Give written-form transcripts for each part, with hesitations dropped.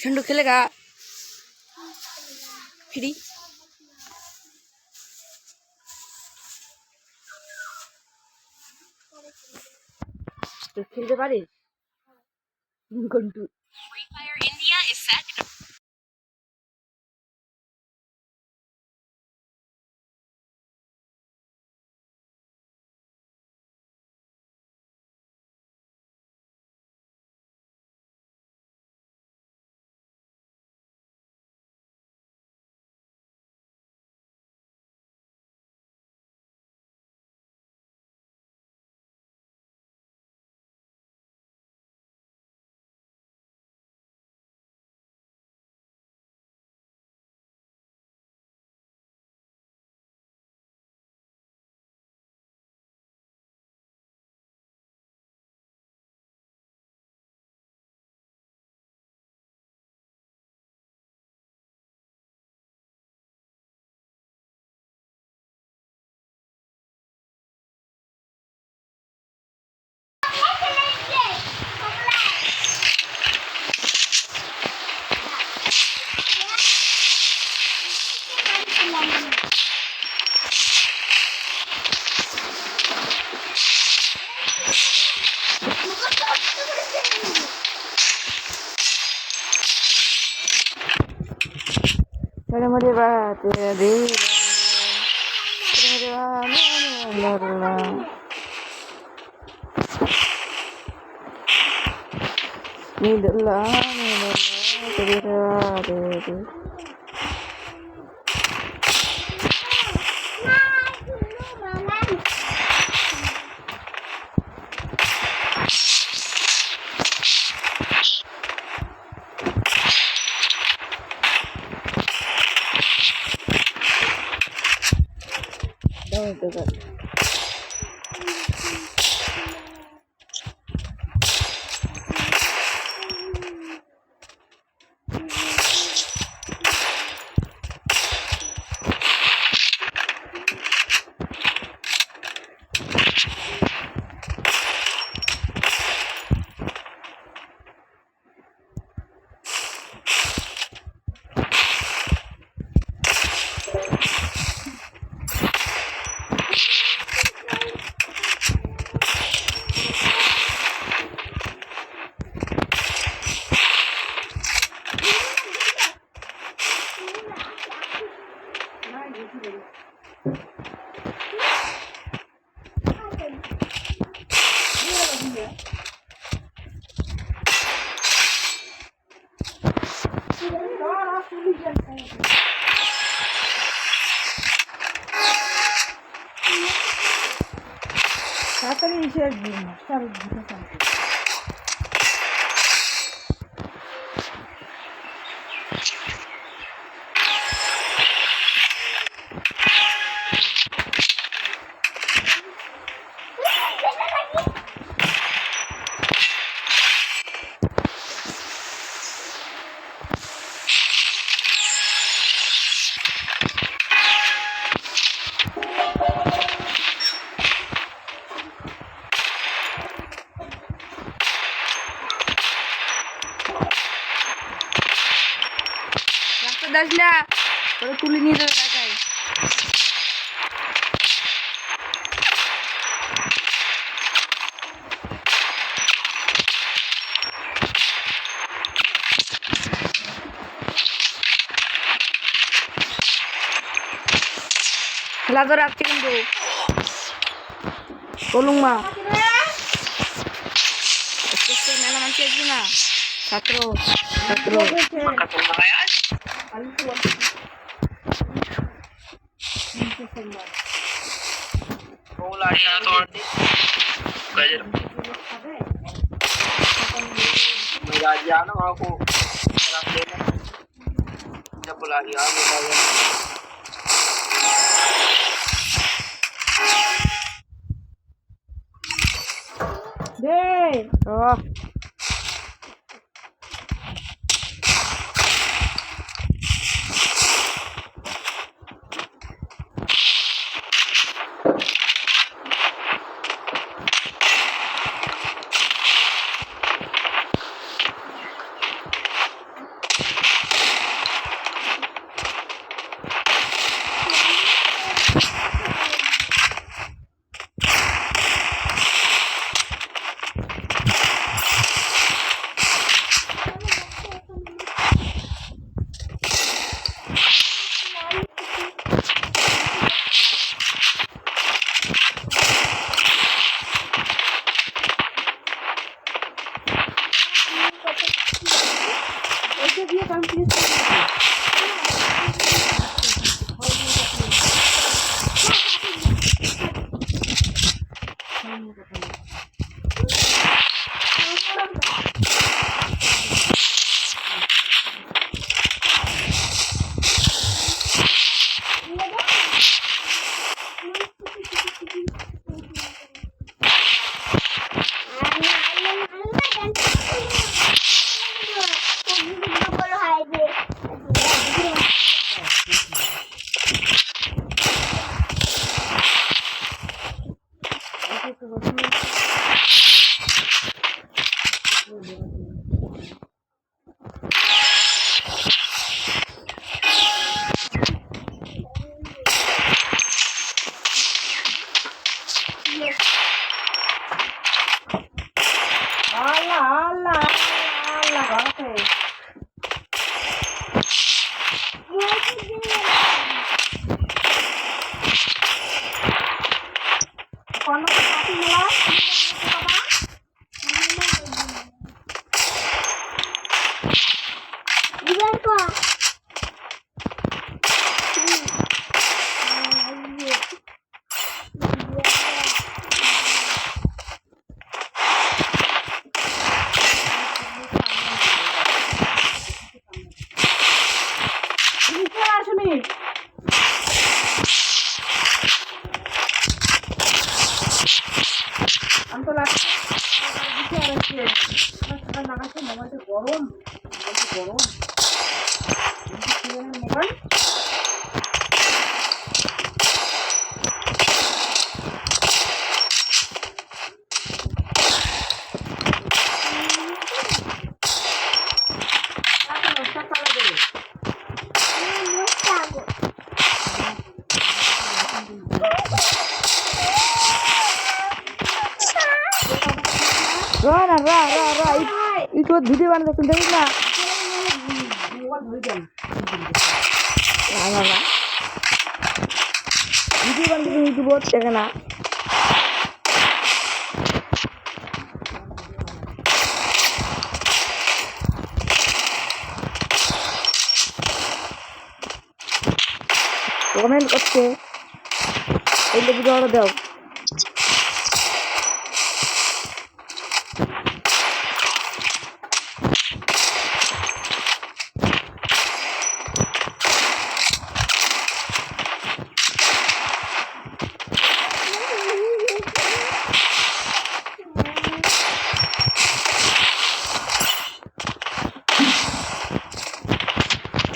झंडू खेलेगा फ्री तो खेलते पारिस घंटू Free Fire India is set. मेरे मेरे बात दे দাসলা ওরা তুলে নিয়ে যাবে ঢাকায় খেলা তো রাখছে কিন্তু বলুন মা মেলা মানুষ আসবে না ছাত্র ছাত্র মধ্যে দিয়ে কমপ্লিট আল্লাহ আল্লাহ আল্লাহ আছে কোন পাখি মেলা ইবার কো আমি তো লাগছে লাগাচ্ছে মোবাইলটা গরম গরম মোবাইল একটু ভিডিও বানাতে দেখিস না ভিডিও বানাতে ইউটিউব হচ্ছে না কমেন্ট করছে এই ভিডিও দাও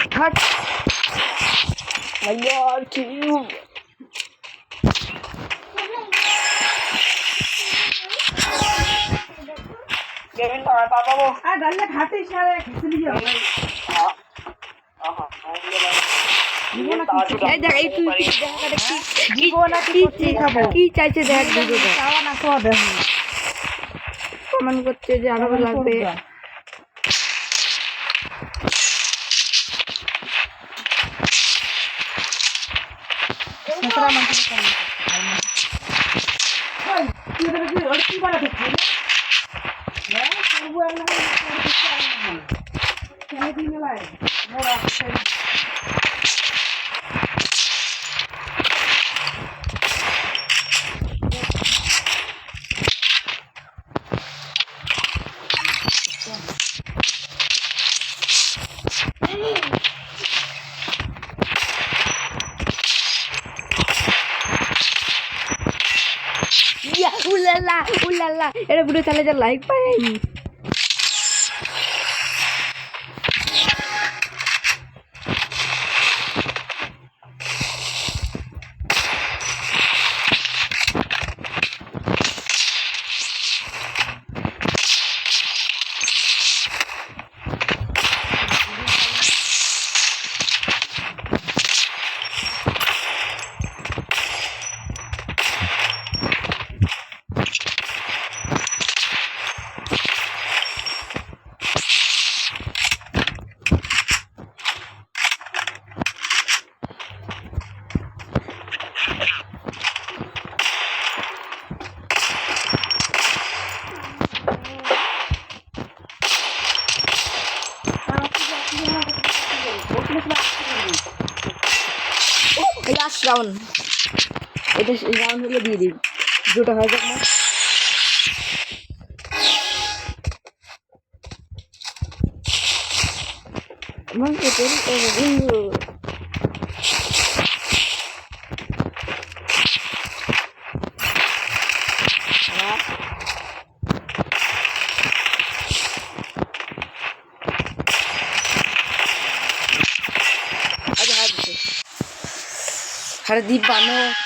Cut. My God, you. Kevin, Papa, I don't let happy share it. কি চাইছে দেখ ভিডিওটা কমেন্ট করছে যে আরো লাগবে উল্লাল্লাহ এটা ভিডিও চালে যা লাইক পাইনি রাউন্ড এটা রাউন্ড হলে দিয়ে দিই দুটো হয়ে যাক না Man itu dulu. Ada habis. Hari di mana?